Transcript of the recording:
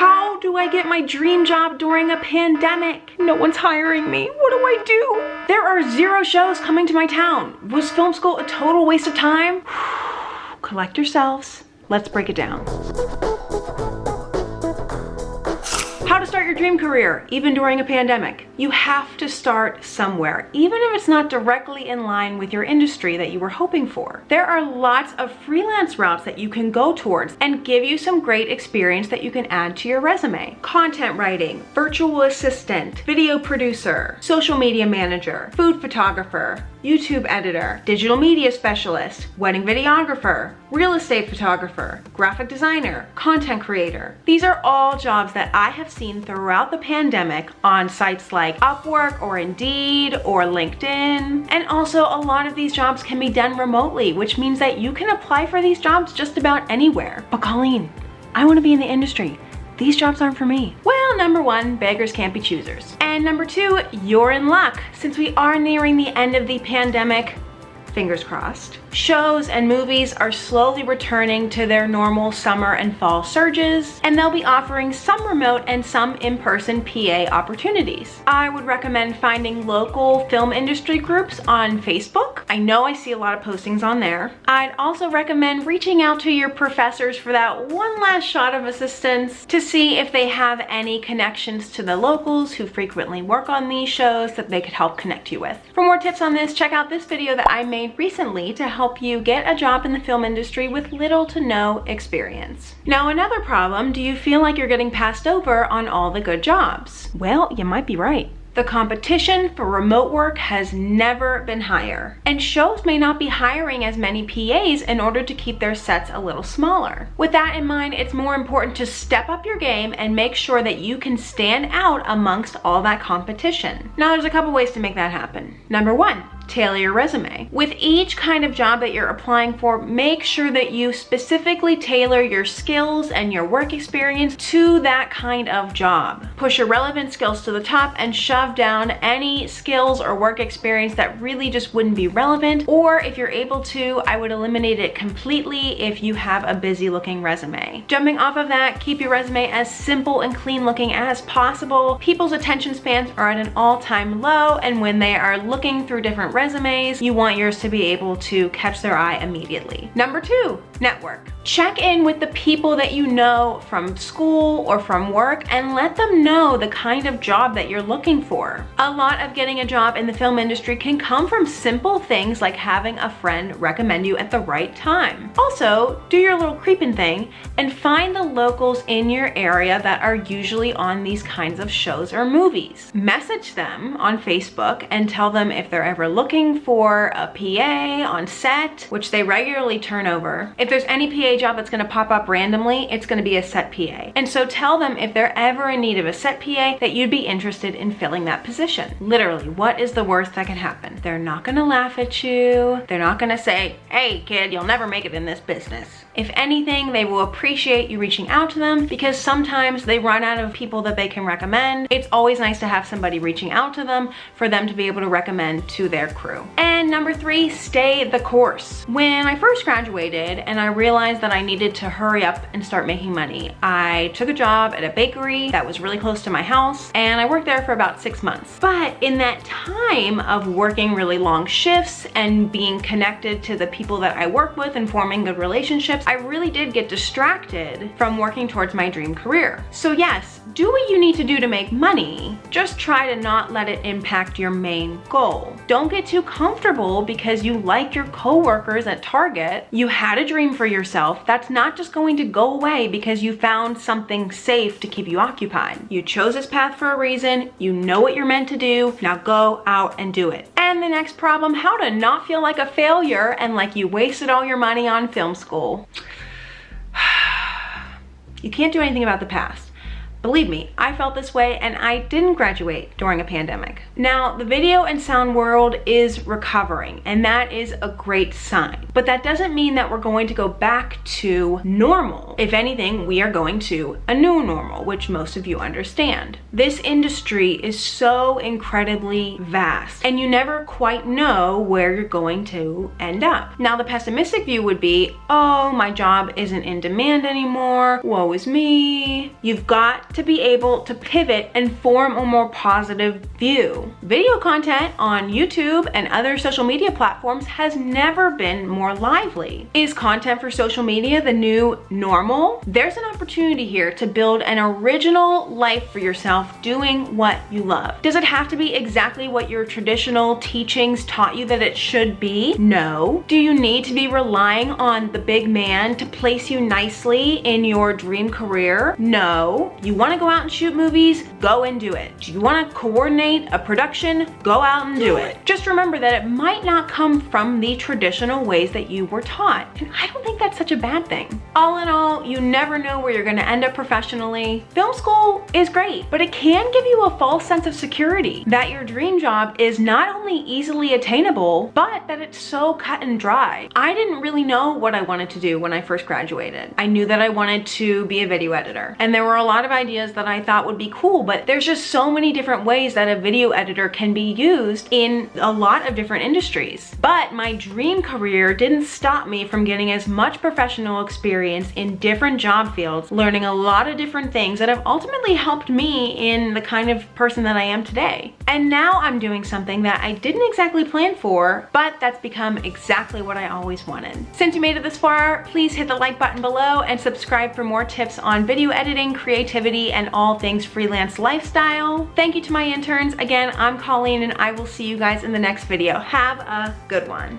How do I get my dream job during a pandemic? No one's hiring me. What do I do? There are 0 shows coming to my town. Was film school a total waste of time? Collect yourselves. Let's break it down. How to start your dream career, even during a pandemic. You have to start somewhere, even if it's not directly in line with your industry that you were hoping for. There are lots of freelance routes that you can go towards and give you some great experience that you can add to your resume. Content writing, virtual assistant, video producer, social media manager, food photographer, YouTube editor, digital media specialist, wedding videographer, real estate photographer, graphic designer, content creator. These are all jobs that I have seen throughout the pandemic on sites like Upwork or Indeed or LinkedIn. And also a lot of these jobs can be done remotely, which means that you can apply for these jobs just about anywhere. But Colleen, I want to be in the industry. These jobs aren't for me. Well, number 1, beggars can't be choosers. And number 2, you're in luck. Since we are nearing the end of the pandemic, fingers crossed, shows and movies are slowly returning to their normal summer and fall surges, and they'll be offering some remote and some in-person PA opportunities. I would recommend finding local film industry groups on Facebook. I know I see a lot of postings on there. I'd also recommend reaching out to your professors for that one last shot of assistance to see if they have any connections to the locals who frequently work on these shows that they could help connect you with. For more tips on this, check out this video that I made recently to help you get a job in the film industry with little to no experience. Now, another problem, do you feel like you're getting passed over on all the good jobs? Well, you might be right. The competition for remote work has never been higher, and shows may not be hiring as many PAs in order to keep their sets a little smaller. With that in mind, it's more important to step up your game and make sure that you can stand out amongst all that competition. Now, there's a couple ways to make that happen. Number 1, tailor your resume. With each kind of job that you're applying for, make sure that you specifically tailor your skills and your work experience to that kind of job. Push your relevant skills to the top and shove down any skills or work experience that really just wouldn't be relevant, or if you're able to, I would eliminate it completely if you have a busy looking resume. Jumping off of that, keep your resume as simple and clean looking as possible. People's attention spans are at an all-time low, and when they are looking through different resumes, you want yours to be able to catch their eye immediately. Number 2, network. Check in with the people that you know from school or from work and let them know the kind of job that you're looking for. A lot of getting a job in the film industry can come from simple things like having a friend recommend you at the right time. Also, do your little creeping thing and find the locals in your area that are usually on these kinds of shows or movies. Message them on Facebook and tell them if they're ever looking for a PA on set, which they regularly turn over. If there's any PA job that's gonna pop up randomly, it's gonna be a set PA. And so tell them if they're ever in need of a set PA that you'd be interested in filling that position. Literally, what is the worst that can happen? They're not gonna laugh at you. They're not gonna say, hey kid, you'll never make it in this business. If anything, they will appreciate you reaching out to them because sometimes they run out of people that they can recommend. It's always nice to have somebody reaching out to them for them to be able to recommend to their crew. And number 3, stay the course. When I first graduated and I realized that I needed to hurry up and start making money, I took a job at a bakery that was really close to my house, and I worked there for about 6 months. But in that time of working really long shifts and being connected to the people that I work with and forming good relationships, I really did get distracted from working towards my dream career. So yes, do what you need to do to make money. Just try to not let it impact your main goal. Don't get too comfortable because you like your coworkers at Target. You had a dream for yourself. That's not just going to go away because you found something safe to keep you occupied. You chose this path for a reason. You know what you're meant to do. Now go out and do it. And the next problem, how to not feel like a failure and like you wasted all your money on film school. You can't do anything about the past, Believe me, I felt this way and I didn't graduate during a pandemic. Now, the video and sound world is recovering, and that is a great sign. But that doesn't mean that we're going to go back to normal. If anything, we are going to a new normal, which most of you understand. This industry is so incredibly vast, and you never quite know where you're going to end up. Now, the pessimistic view would be, oh, my job isn't in demand anymore, woe is me. You've got to be able to pivot and form a more positive view. Video content on YouTube and other social media platforms has never been more lively. Is content for social media the new normal? There's an opportunity here to build an original life for yourself doing what you love. Does it have to be exactly what your traditional teachings taught you that it should be? No. Do you need to be relying on the big man to place you nicely in your dream career? No. You want to go out and shoot movies? Go and do it. Do you want to coordinate a production? Go out and do it. Just remember that it might not come from the traditional ways that you were taught. And I don't think that's such a bad thing. All in all, you never know where you're going to end up professionally. Film school is great, but it can give you a false sense of security that your dream job is not only easily attainable, but that it's so cut and dry. I didn't really know what I wanted to do when I first graduated. I knew that I wanted to be a video editor, and there were a lot of ideas that I thought would be cool, but there's just so many different ways that a video editor can be used in a lot of different industries. But my dream career didn't stop me from getting as much professional experience in different job fields, learning a lot of different things that have ultimately helped me in the kind of person that I am today. And now I'm doing something that I didn't exactly plan for, but that's become exactly what I always wanted. Since you made it this far, please hit the like button below and subscribe for more tips on video editing, creativity, and all things freelance lifestyle. Thank you to my interns. Again, I'm Colleen, and I will see you guys in the next video. Have a good one.